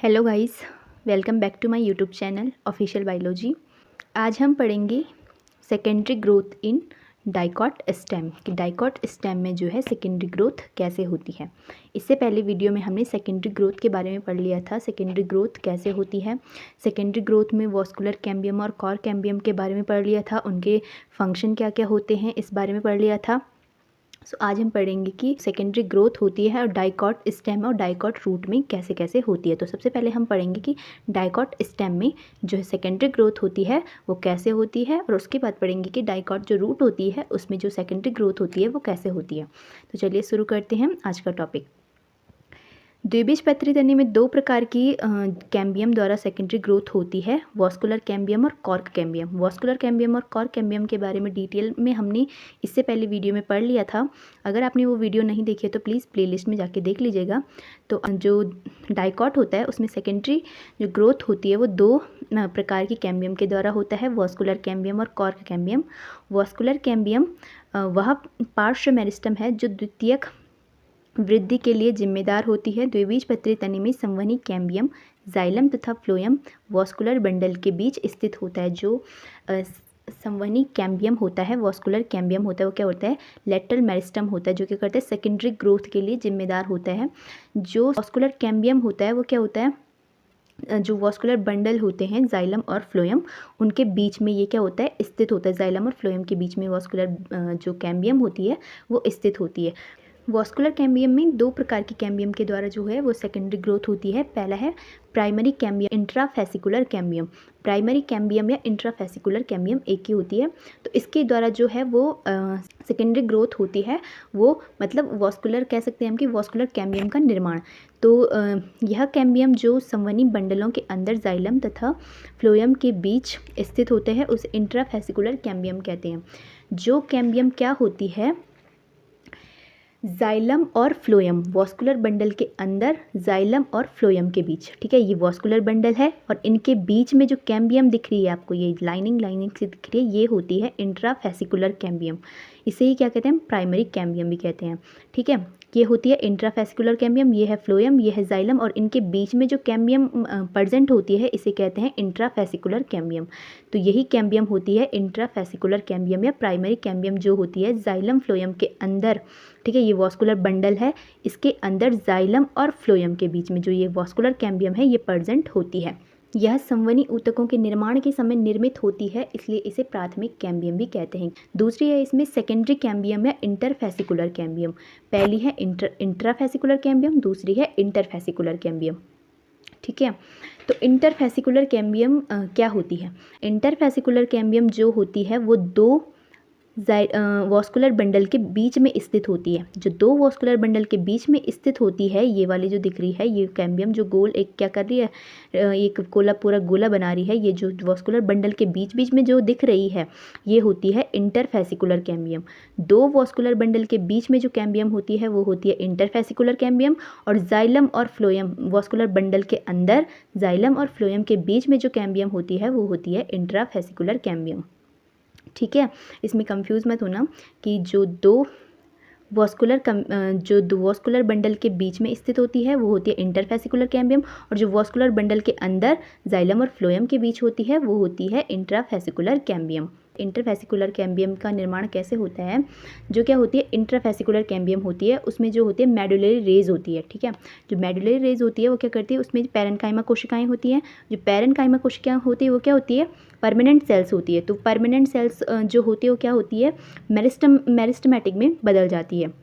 Hello guys, welcome back to my YouTube channel official biology. आज हम पढ़ेंगे secondary growth in dicot stem कि dicot stem में जो है सेकेंडरी ग्रोथ कैसे होती है। इससे पहले वीडियो में हमने सेकेंडरी ग्रोथ के बारे में पढ़ लिया था, सेकेंडरी ग्रोथ कैसे होती है। सेकेंडरी ग्रोथ में वॉस्कुलर कैम्बियम और कॉर कैम्बियम के बारे में पढ़ लिया था, उनके फंक्शन क्या क्या होते हैं इस बारे में पढ़ लिया था। आज हम पढ़ेंगे कि सेकेंडरी ग्रोथ होती है और डाइकॉट स्टेम और डाइकॉट रूट में कैसे कैसे होती है। तो सबसे पहले हम पढ़ेंगे कि डाइकॉट स्टेम में जो है सेकेंडरी ग्रोथ होती है वो कैसे होती है, और उसके बाद पढ़ेंगे कि डाइकॉट जो रूट होती है उसमें जो सेकेंडरी ग्रोथ होती है वो कैसे होती है। तो चलिए शुरू करते हैं आज का टॉपिक। द्विबीजपत्री तनी में दो प्रकार की कैम्बियम द्वारा सेकेंडरी ग्रोथ होती है, वॉस्कुलर कैम्बियम और कॉर्क कैम्बियम। वॉस्कुलर कैम्बियम और कॉर्क कैम्बियम के बारे में डिटेल में हमने इससे पहले वीडियो में पढ़ लिया था। अगर आपने वो वीडियो नहीं देखी है तो प्लीज़ प्लेलिस्ट में जाके देख लीजिएगा। तो जो डाइकॉट होता है उसमें सेकेंडरी जो ग्रोथ होती है वो दो प्रकार की कैम्बियम के द्वारा होता है, वॉस्कुलर कैम्बियम और कॉर्क कैम्बियम। वॉस्कुलर कैम्बियम वह पार्श्व मेरिस्टम है जो द्वितीयक वृद्धि के लिए जिम्मेदार होती है। द्विबीजपत्री तनी में संवहनी कैम्बियम जाइलम तथा फ्लोएम वॉस्कुलर बंडल के बीच स्थित होता है। जो संवहनी कैम्बियम होता है, वॉस्कुलर कैम्बियम होता है, वो क्या होता है, लेटरल मेरिस्टम होता है, जो क्या करता है सेकेंडरी ग्रोथ के लिए जिम्मेदार होता है। जो वॉस्कुलर कैम्बियम होता है वो क्या होता है, जो वॉस्कुलर बंडल होते हैं जाइलम और फ्लोएम उनके बीच में ये क्या होता है स्थित होता है। जाइलम और फ्लोएम के बीच में वॉस्कुलर जो कैम्बियम होती है वो स्थित होती है। वॉस्कुलर कैम्बियम में दो प्रकार की कैम्बियम के द्वारा जो है वो सेकेंडरी ग्रोथ होती है। पहला है primary cambium, intrafascicular cambium. Primary cambium या इंट्राफेसिकुलर कैम्बियम एक ही होती है। तो इसके द्वारा जो है वो सेकेंडरी ग्रोथ होती है, वो मतलब वॉस्कुलर कह सकते हैं हम कि वॉस्कुलर कैम्बियम का निर्माण। तो यह कैम्बियम जो संवहनी बंडलों के अंदर जाइलम तथा फ्लोएम के बीच स्थित होते हैं उसे इंट्राफेसिकुलर कैम्बियम कहते हैं। जो कैम्बियम क्या होती है, जाइलम और फ्लोएम, वॉस्कुलर बंडल के अंदर जाइलम और फ्लोएम के बीच, ठीक है, ये वॉस्कुलर बंडल है और इनके बीच में जो कैम्बियम दिख रही है आपको, ये लाइनिंग से दिख रही है, ये होती है इंट्राफेसिकुलर कैम्बियम। इसे ही क्या कहते हैं, प्राइमरी कैम्बियम भी कहते हैं। ठीक है, ये होती है इंट्राफेसिकुलर कैम्बियम, ये है फ्लोएम, ये है जाइलम, और इनके बीच में जो कैम्बियम प्रेजेंट होती है इसे कहते हैं इंट्राफेसिकुलर कैम्बियम। तो यही कैम्बियम होती है इंट्राफेसिकुलर कैम्बियम या प्राइमरी कैम्बियम, जो होती है जाइलम फ्लोएम के अंदर। ठीक है, ये वॉस्कुलर बंडल है, इसके अंदर जाइलम और फ्लोएम के बीच में जो ये वॉस्कुलर कैम्बियम है ये प्रेजेंट होती है। यह संवहनी ऊतकों के निर्माण के समय निर्मित होती है, इसलिए इसे प्राथमिक कैम्बियम भी कहते हैं। दूसरी है इसमें सेकेंडरी कैम्बियम या इंटरफेसिकुलर कैम्बियम। पहली है इंट्राफेसिकुलर कैम्बियम, दूसरी है इंटरफेसिकुलर कैम्बियम। ठीक है, तो इंटरफेसिकुलर कैम्बियम क्या होती है। इंटरफेसिकुलर कैम्बियम जो होती है वो दो वॉस्कुलर बंडल के बीच में स्थित होती है। जो दो वॉस्कुलर बंडल के बीच में स्थित होती है, ये वाली जो दिख रही है ये कैम्बियम, जो गोल एक क्या कर रही है, एक गोला पूरा गोला बना रही है, ये जो वॉस्कुलर बंडल के बीच बीच में जो दिख रही है ये होती है इंटरफेसिकुलर कैम्बियम। दो वॉस्कुलर बंडल के बीच में जो कैम्बियम होती है वो होती है इंटरफेसिकुलर कैम्बियम, और जाइलम और फ्लोएम, वॉस्कुलर बंडल के अंदर जाइलम और फ्लोएम के बीच में जो कैम्बियम होती है वो होती है इंट्राफेसिकुलर कैम्बियम। ठीक है, इसमें कंफ्यूज मत होना कि जो दो वॉस्कुलर बंडल के बीच में स्थित होती है वो होती है इंटरफेसिकुलर कैम्बियम, और जो वॉस्कुलर बंडल के अंदर जाइलम और फ्लोएम के बीच होती है वो होती है इंट्राफेसिकुलर कैम्बियम। इंटरफेसिकुलर कैम्बियम का निर्माण कैसे होता है, जो क्या होती है इंट्राफेसिकुलर कैम्बियम होती है उसमें जो होती है मेडुलरी रेज होती है। ठीक है, जो मेडुलरी रेज होती है वो क्या करती है, उसमें पैरेन्काइमा कोशिकाएं होती हैं। जो पैरेन्काइमा कोशिकाएं होती है वो क्या होती है, परमानेंट सेल्स होती है। तो परमानेंट सेल्स जो होती है वो क्या होती है, मेरिस्टेमेटिक में बदल जाती है।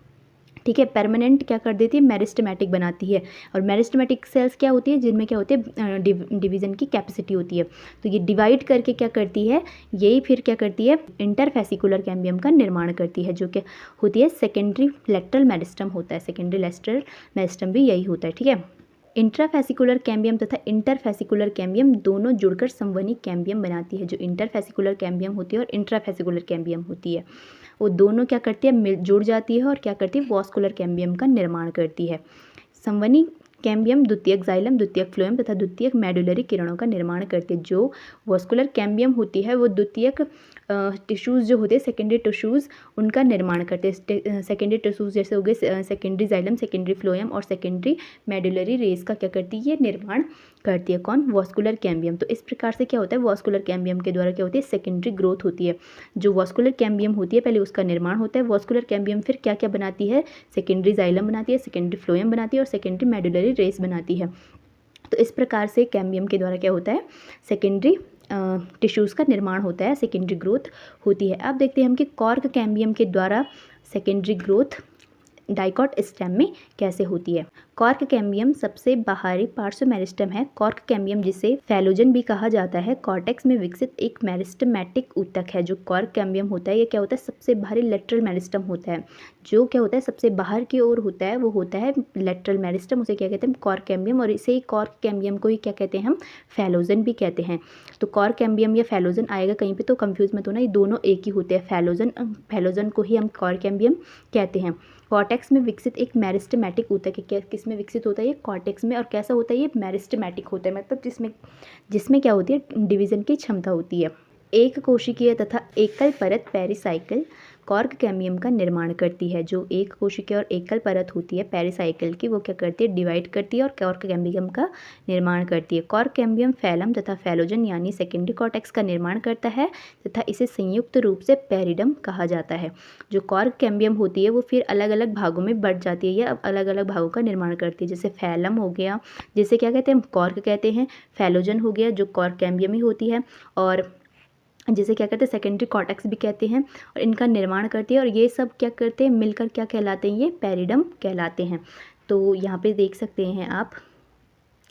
ठीक है, परमानेंट क्या कर देती है, मेरिस्टेमेटिक बनाती है। और मेरिस्टेमेटिक सेल्स क्या होती है, जिनमें क्या होती है डिवीज़न की कैपेसिटी होती है। तो ये डिवाइड करके क्या करती है, यही फिर क्या करती है इंटरफेसिकुलर कैम्बियम का निर्माण करती है, जो क्या होती है सेकेंडरी लेटरल मेरिस्टम होता है। सेकेंडरी लेटरल मेरिस्टम भी यही होता है। ठीक है, इंट्राफेसिकुलर कैम्बियम तथा इंटरफेसिकुलर कैम्बियम दोनों जुड़कर संवहनी कैम्बियम बनाती है। जो इंटरफेसिकुलर कैम्बियम होती है और इंट्राफेसिकुलर कैम्बियम होती है वो दोनों क्या करती है, जुड़ जाती है और क्या करती है, वॉस्कुलर कैम्बियम का निर्माण करती है। संवहनी कैम्बियम द्वितीयक जाइलम, द्वितीयक फ्लोएम तथा द्वितीयक मेडुलरी किरणों का निर्माण करती है। जो वॉस्कुलर कैम्बियम होती है वो द्वितीयक टिश्यूज़ जो होते हैं, सेकेंडरी टिश्यूज़, उनका निर्माण करते हैं। सेकेंडरी टिश्यूज़ जैसे हो गए सेकेंडरी जाइलम, सेकेंडरी फ्लोएम और सेकेंडरी मेडुलरी रेस का क्या करती है, ये निर्माण करती है। कौन? Vascular cambium. तो इस प्रकार से क्या होता है, वॉस्कुलर कैम्बियम के द्वारा क्या होती है, सेकेंडरी ग्रोथ होती है। जो वॉस्कुलर कैम्बियम होती है पहले उसका निर्माण होता है। वॉस्कुलर कैम्बियम फिर क्या क्या बनाती है, सेकेंडरी जाइलम बनाती है, सेकेंडरी फ्लोएम बनाती है और सेकेंडरी मेडुलरी रेस बनाती है। तो इस प्रकार से कैम्बियम के द्वारा क्या होता है, सेकेंडरी टिश्यूज़ का निर्माण होता है, सेकेंडरी ग्रोथ होती है। अब देखते हैं हम कि कॉर्क कैम्बियम के द्वारा सेकेंडरी ग्रोथ डाइकॉट स्टेम में कैसे होती है। कॉर्क कैम्बियम सबसे बाहरी पार्श्व मेरिस्टम है। कॉर्क कैम्बियम, जिसे फैलोजन भी कहा जाता है, कॉर्टेक्स में विकसित एक मेरिस्टमैटिक ऊतक है। जो कॉर्क कैम्बियम होता है ये क्या होता है, सबसे बाहरी लेटरल मेरिस्टम होता है। जो क्या होता है, सबसे बाहर की ओर होता है, वो होता है लेटरल मेरिस्टम, उसे क्या कहते हैं, कॉर्क कैम्बियम। और इसे कॉर्क कैम्बियम को ही क्या कहते हैं, हम फैलोजन भी कहते हैं। तो कॉर्क कैम्बियम या फैलोजन आएगा कहीं पे तो कंफ्यूज मत होना, ये दोनों एक ही होते हैं। फैलोजन को ही हम कॉर्क कैम्बियम कहते हैं। कॉर्टेक्स में विकसित एक मेरिस्टमैटिक ऊतक है। क्या किस में विकसित होता है, ये कॉर्टेक्स में। और कैसा होता है, ये मेरिस्टमैटिक होता है, मतलब जिसमें क्या होती है, डिवीज़न की क्षमता होती है। एक कोशिकीय तथा एकल परत पेरिसाइकिल कॉर्क कैम्बियम का निर्माण करती है। जो एक कोशिकीय और एकल परत होती है पेरिसाइकिल की, वो क्या करती है, डिवाइड करती है और कॉर्क कैम्बियम का निर्माण करती है। कॉर्क कैम्बियम फैलम तथा फैलोजन यानी सेकेंडरी कॉर्टेक्स का निर्माण करता है तथा इसे संयुक्त रूप से पेरिडम कहा जाता है। जो कॉर्क कैम्बियम होती है वो फिर अलग अलग भागों में बढ़ जाती है या अलग अलग भागों का निर्माण करती है। जैसे फैलम हो गया, जिसे क्या कहते हैं, कॉर्क कहते हैं। फैलोजन हो गया, जो कॉर्क कैम्बियम ही होती है, और जिसे क्या कहते हैं, सेकेंडरी कॉर्टेक्स भी कहते हैं। और इनका निर्माण करती है, और ये सब क्या करते हैं, मिलकर क्या कहलाते हैं, ये पेरिडम कहलाते हैं। तो यहाँ पे देख सकते हैं आप,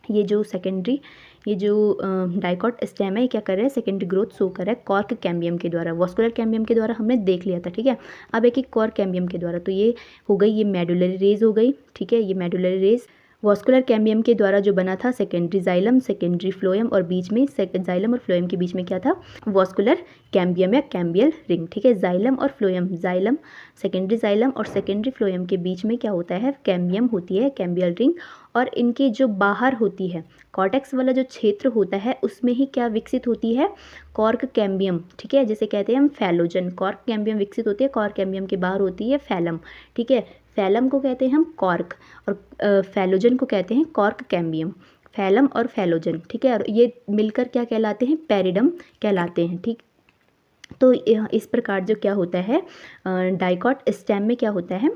ये जो डाइकॉट स्टेम है, क्या कर रहा है, सेकेंडरी ग्रोथ शो कर रहा है कॉर्क कैम्बियम के द्वारा। वॉस्कुलर कैम्बियम के द्वारा हमने देख लिया था, ठीक है। अब एक कॉर्क कैम्बियम के द्वारा, तो ये हो गई, ये मेडुलरी रेज हो गई, ठीक है। ये मेडुलरी रेज वॉस्कुलर कैम्बियम के द्वारा जो बना था, सेकेंडरी जाइलम, सेकेंडरी फ्लोएम, और बीच में जाइलम और फ्लोएम के बीच में क्या था, वॉस्कुलर कैम्बियम या कैम्बियल रिंग, ठीक है। जाइलम और फ्लोएम, सेकेंडरी जाइलम और सेकेंडरी फ्लोएम के बीच में क्या होता है, कैम्बियम होती है, कैम्बियल रिंग। और इनके जो बाहर होती है, कॉर्टेक्स वाला जो क्षेत्र होता है, उसमें ही क्या विकसित होती है, कॉर्क कैम्बियम, ठीक है, जिसे कहते हैं हम फैलोजन। कॉर्क कैम्बियम विकसित होती है, कॉर्क कैम्बियम के बाहर होती है फैलम, ठीक है। फैलम को कहते हैं हम कॉर्क, और फैलोजन को कहते हैं कॉर्क कैम्बियम। फैलम और फैलोजन, ठीक है, और ये मिलकर क्या कहलाते हैं, पेरिडम कहलाते हैं, ठीक। तो इस प्रकार जो क्या होता है, डाइकॉट स्टेम में क्या होता है,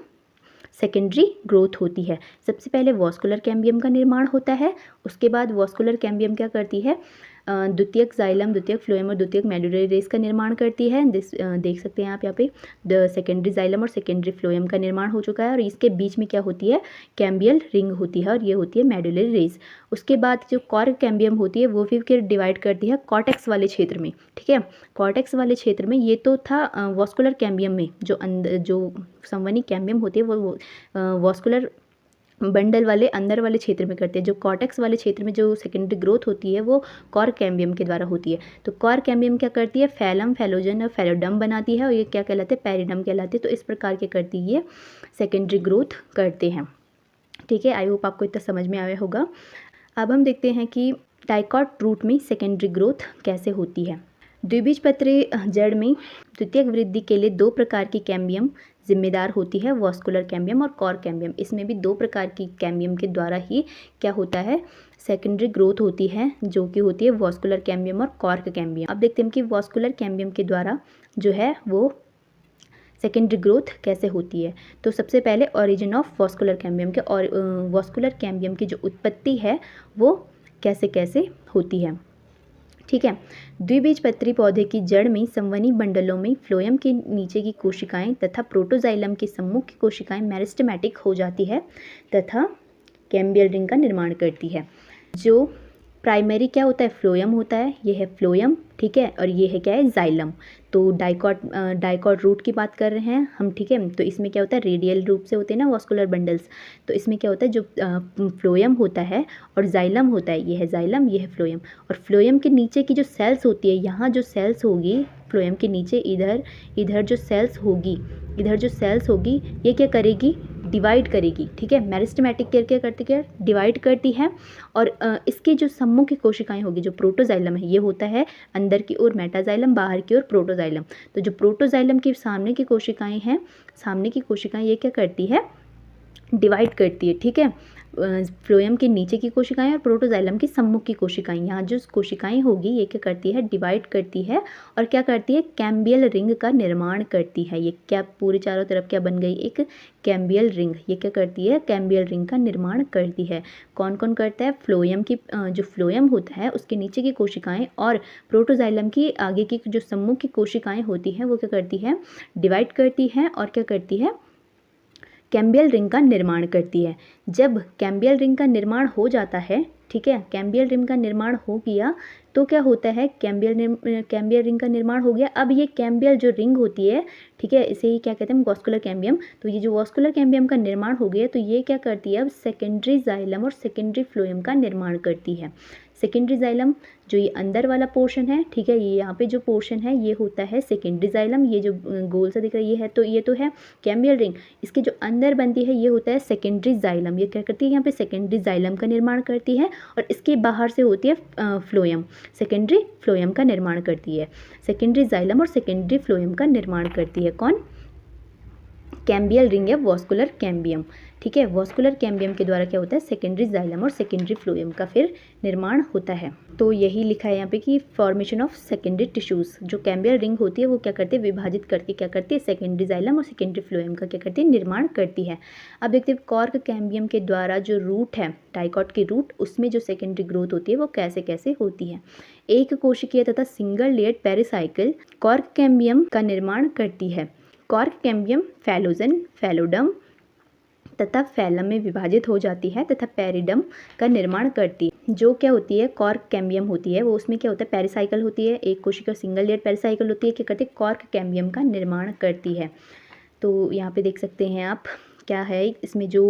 सेकेंडरी ग्रोथ होती है। सबसे पहले वॉस्कुलर कैम्बियम का निर्माण होता है, उसके बाद वॉस्कुलर कैम्बियम क्या करती है, द्वितीयक जाइलम, द्वितीयक फ्लोएम और द्वितीयक मेडुलरी रेस का निर्माण करती है। देख सकते हैं आप यहाँ पे सेकेंडरी जाइलम और सेकेंडरी फ्लोएम का निर्माण हो चुका है, और इसके बीच में क्या होती है, कैम्बियल रिंग होती है, और ये होती है मेडुलरी रेस। उसके बाद जो कॉर्क कैम्बियम होती है वो फिर डिवाइड करती है कॉर्टेक्स वाले क्षेत्र में, ठीक है। कॉर्टेक्स वाले क्षेत्र में, ये तो था वॉस्कुलर कैम्बियम में, जो संवहनी कैम्बियम होती है वो वॉस्कुलर बंडल वाले अंदर वाले क्षेत्र में करते हैं। जो कॉर्टेक्स वाले क्षेत्र में जो सेकेंडरी ग्रोथ होती है वो कॉर्क कैम्बियम के द्वारा होती है। तो कॉर्क कैम्बियम क्या करती है, फैलम, फैलोजन और फैलोडम बनाती है, और ये क्या कहलाते हैं, पेरिडम कहलाते हैं। तो इस प्रकार के करती है, सेकेंडरी ग्रोथ करते हैं, ठीक है। आई होप आपको इतना समझ में आया होगा। अब हम देखते हैं कि डाइकॉट रूट में सेकेंडरी ग्रोथ कैसे होती है। द्विबीजपत्री जड़ में द्वितीयक वृद्धि के लिए दो प्रकार की कैम्बियम जिम्मेदार होती है, वॉस्कुलर कैम्बियम और कॉर्क कैम्बियम। इसमें भी दो प्रकार की कैम्बियम के द्वारा ही क्या होता है, सेकेंडरी ग्रोथ होती है, जो कि होती है वॉस्कुलर कैम्बियम और कॉर्क कैम्बियम। अब देखते हैं कि वॉस्कुलर कैम्बियम के द्वारा जो है वो सेकेंडरी ग्रोथ कैसे होती है। तो सबसे पहले ओरिजिन ऑफ वॉस्कुलर कैम्बियम के, और वॉस्कुलर कैम्बियम की जो उत्पत्ति है वो कैसे कैसे होती है, ठीक है। द्विबीजपत्री पौधे की जड़ में संवहनी बंडलों में फ्लोएम के नीचे की कोशिकाएं तथा प्रोटोजाइलम के सम्मुख की कोशिकाएं मेरिस्टेमेटिक हो जाती है तथा कैम्बियल रिंग का निर्माण करती है। जो प्राइमरी क्या होता है, फ्लोएम होता है, ये है फ्लोएम, ठीक है, और ये है क्या है, जाइलम। तो डाइकॉट रूट की बात कर रहे हैं हम, ठीक है। तो इसमें क्या होता है, रेडियल रूप से होते हैं ना वॉस्कुलर बंडल्स। तो इसमें क्या होता है, जो फ्लोएम होता है और जाइलम होता है, ये है जाइलम, ये है फ्लोएम। और फ्लोएम के नीचे की जो सेल्स होती है, यहाँ जो सेल्स होगी फ्लोएम के नीचे, इधर जो सेल्स होगी, ये क्या करेगी, डिवाइड करेगी, ठीक है। मेरिस्टेमेटिक क्या करती है, डिवाइड करती है। और इसकी जो सम्मुखी कोशिकाएं होगी, जो प्रोटोजाइलम है, ये होता है अंदर की ओर मेटाजाइलम, बाहर की ओर प्रोटोजाइलम। तो जो प्रोटोजाइलम की सामने की कोशिकाएं हैं, सामने की कोशिकाएं ये क्या करती है, डिवाइड करती है, ठीक है। फ्लोएम के नीचे की कोशिकाएं और प्रोटोजाइलम की सम्मुख की कोशिकाएं, यहाँ जो कोशिकाएं होगी ये क्या करती है, डिवाइड करती है और क्या करती है, कैम्बियल रिंग का निर्माण करती है। ये क्या पूरे चारों तरफ क्या बन गई, एक कैम्बियल रिंग। ये क्या करती है, कैम्बियल रिंग का निर्माण करती है। कौन कौन करता है, फ्लोएम की जो फ्लोएम होता है उसके नीचे की कोशिकाएं और प्रोटोजाइलम की आगे की जो सम्मुख की कोशिकाएं होती हैं वो क्या करती है, डिवाइड करती हैं और क्या करती है, कैम्बियल रिंग का निर्माण करती है। जब कैम्बियल रिंग का निर्माण हो जाता है, ठीक है, कैम्बियल रिंग का निर्माण हो गया तो क्या होता है, कैम्बियल रिंग का निर्माण हो गया। अब ये कैम्बियल जो रिंग होती है, ठीक है, इसे ही क्या कहते हैं, वॉस्कुलर कैम्बियम। तो ये जो वॉस्कुलर कैम्बियम का निर्माण हो गया तो ये क्या करती है, अब सेकेंडरी जाइलम और सेकेंडरी फ्लोएम का निर्माण करती है। सेकेंडरी जाइलम जो ये अंदर वाला पोर्शन है, ठीक है, ये यहाँ पे जो पोर्शन है ये होता है सेकेंडरी जाइलम। ये जो गोल सा दिख रहा है ये तो है कैम्बियल रिंग। इसके जो अंदर बनती है ये होता है सेकेंडरी जाइलम। ये क्या करती है, यहाँ पे सेकेंडरी जाइलम का निर्माण करती है और इसके बाहर से होती है फ्लोएम, सेकेंडरी फ्लोएम का निर्माण करती है। सेकेंडरी जाइलम और सेकेंडरी फ्लोएम का निर्माण करती है कौन, कैम्बियल रिंग या वॉस्कुलर कैम्बियम, ठीक है। वॉस्कुलर कैम्बियम के द्वारा क्या होता है, सेकेंडरी जाइलम और सेकेंडरी फ्लोएम का फिर निर्माण होता है। तो यही लिखा है यहाँ पे कि फॉर्मेशन ऑफ सेकेंडरी टिश्यूज। जो कैम्बियल रिंग होती है वो क्या करती है, विभाजित करती क्या करती है, सेकेंडरी जाइलम और सेकेंडरी फ्लोएम का क्या करती है, निर्माण करती है। अब देखते हैं कॉर्क कैम्बियम के द्वारा जो रूट है, डाइकॉट की रूट, उसमें जो सेकेंडरी ग्रोथ होती है वो कैसे कैसे होती है। एक कोशिकीय तथा single layered pericycle cork cambium का निर्माण करती है। कॉर्क कैम्बियम फैलोजन, फैलोडम तथा फैलम में विभाजित हो जाती है तथा पेरिडम का निर्माण करती है। जो क्या होती है, कॉर्क कैम्बियम होती है वो, उसमें क्या होता है, पेरिसाइकिल होती है, एक कोशिका सिंगल लेयर पेरिसाइकिल होती है, क्या करती है, कॉर्क कैम्बियम का निर्माण करती है। तो यहाँ पे देख सकते हैं आप क्या है, इसमें जो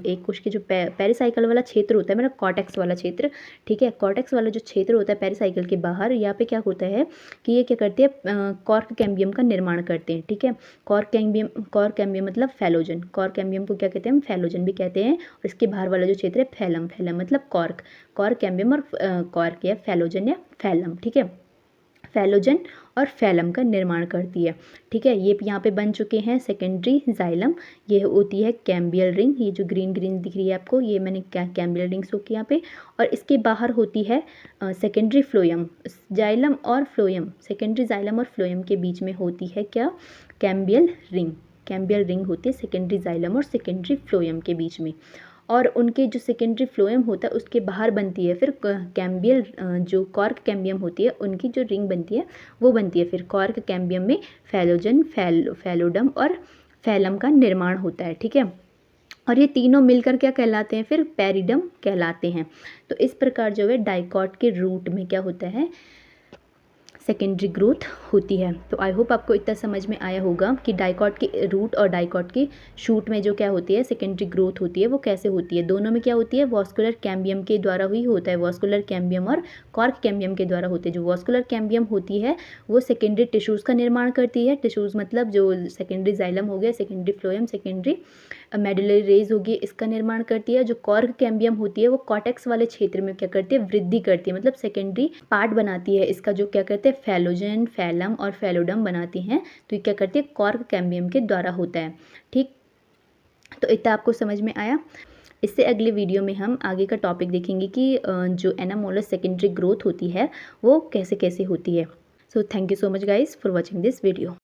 एक कोशिका जो पेरिसाइकिल वाला क्षेत्र होता है, मतलब कॉर्टेक्स वाला क्षेत्र, ठीक है, कॉर्टेक्स वाला जो क्षेत्र होता है पेरिसाइकिल के बाहर, यहाँ पे क्या होता है कि ये क्या करते हैं, कॉर्क कैम्बियम का निर्माण करते हैं, ठीक है। कॉर्क कैम्बियम मतलब फैलोजन, कॉर्क कैम्बियम को क्या कहते हैं, हम फैलोजन भी कहते हैं। और इसके बाहर वाला जो क्षेत्र है फैलम, फैलम मतलब कॉर्क कैम्बियम और कॉर्क या फैलोजन या फैलम, ठीक है, फैलोजन और फैलम का निर्माण करती है, ठीक है। ये यहाँ पे बन चुके हैं सेकेंडरी जाइलम, ये होती है कैम्बियल रिंग, ये जो ग्रीन ग्रीन दिख रही है आपको, ये मैंने कैम्बियल रिंग्स होती है यहाँ पे। और इसके बाहर होती है सेकेंडरी फ्लोएम। जाइलम और फ्लोएम, सेकेंडरी जाइलम और फ्लोएम के बीच में होती है क्या, कैम्बियल रिंग। कैम्बियल रिंग होती है सेकेंडरी जाइलम और सेकेंडरी फ्लोएम के बीच में। और उनके जो सेकेंडरी फ्लोएम होता है उसके बाहर बनती है फिर कैम्बियल, जो कॉर्क कैम्बियम होती है उनकी जो रिंग बनती है वो बनती है फिर कॉर्क कैम्बियम में फैलोजन, फैलोडम और फैलम का निर्माण होता है, ठीक है। और ये तीनों मिलकर क्या कहलाते हैं, फिर पेरिडम कहलाते हैं। तो इस प्रकार जो है डाइकॉट के रूट में क्या होता है, सेकेंडरी ग्रोथ होती है। तो आई होप आपको इतना समझ में आया होगा कि डाइकॉट की रूट और डाइकॉट की शूट में जो क्या होती है, सेकेंडरी ग्रोथ होती है वो कैसे होती है। दोनों में क्या होती है, वॉस्कुलर कैम्बियम के द्वारा ही होता है, वॉस्कुलर कैम्बियम और कॉर्क कैम्बियम के द्वारा होते हैं। जो वॉस्कुलर कैम्बियम होती है वो सेकेंडरी टिश्यूज़ का निर्माण करती है। टिश्यूज़ मतलब जो सेकेंडरी जाइलम हो गया, secondary phloem, secondary medullary rays होगी, इसका निर्माण करती है। जो कॉर्क कैम्बियम होती है वो कॉर्टेक्स वाले क्षेत्र में क्या करती है, वृद्धि करती है, मतलब सेकेंडरी पार्ट बनाती है इसका, जो क्या करते हैं, फैलोजन, फैलम और फैलोडम बनाती हैं। तो ये क्या करती है, कॉर्क कैम्बियम के द्वारा होता है, ठीक। तो इतना आपको समझ में आया। इससे अगले वीडियो में हम आगे का टॉपिक देखेंगे कि जो एनामोलस सेकेंडरी ग्रोथ होती है वो कैसे कैसे होती है। So thank you so much guys for watching this video.